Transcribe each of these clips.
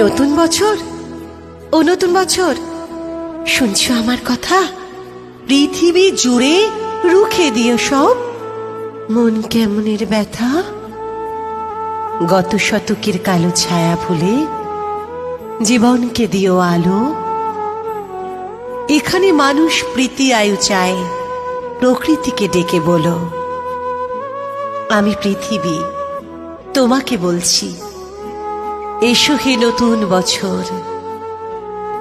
নতুন বছর, ও নতুন বছর, শুনছো আমার কথা? পৃথিবী জুড়ে রুখে দিও সব মন কেমনের ব্যথা। গত শতকের কালো ছায়া ভুলে জীবনকে দিও আলো। এখানে মানুষ প্রীতি আয়ু চায়, প্রকৃতিকে ডেকে বলো, আমি পৃথিবী তোমাকে বলছি, এসো হে নতুন বছর।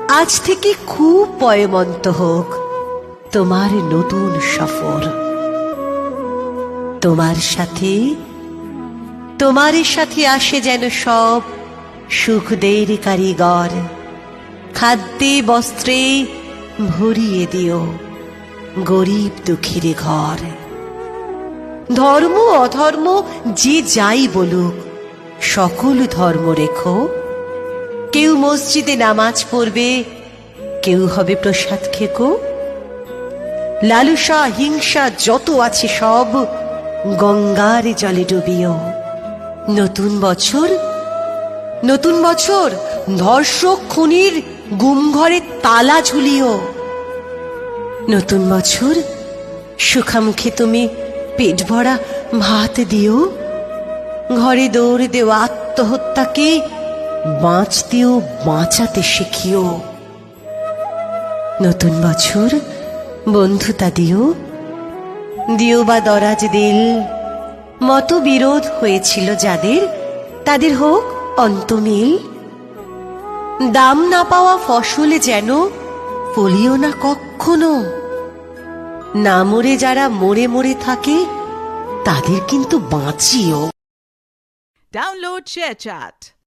আজ থেকে খুব পয়মন্ত হোক তোমার নতুন সফর। তোমার সাথে আসে যেন সব সুখদের কারিগর। খাদ্যে বস্ত্রে ভরিয়ে দিও গরিব দুঃখীর ঘর। ধর্ম অধর্ম যে যাই বলুক, সকল ধর্ম রেখো। কেউ মসজিদে নামাজ পড়বে, কেউ হবে প্রসাদ খেকো। লালসা হিংসা যত আছে সব গঙ্গার জলে ডুবিও। নতুন বছর ধর্ষক খুনির গুম ঘরে তালা ঝুলিও। নতুন বছর সুখামুখে তুমি পেট ভরা ভাত দিও। ঘরে দৌড় দেও আত্মহত্যাকে বাঁচতেও বাঁচাতে শিখিও। নতুন বছর বন্ধুতা দিও বা দরাজ দিল। মতবিরোধ হয়েছিল যাদের, তাদের হোক অন্তমিল। দাম না পাওয়া ফসলে যেন ফলিও না কখনো। না মরে যারা মরে মরে থাকে, তাদের কিন্তু বাঁচিও। Download ShareChat.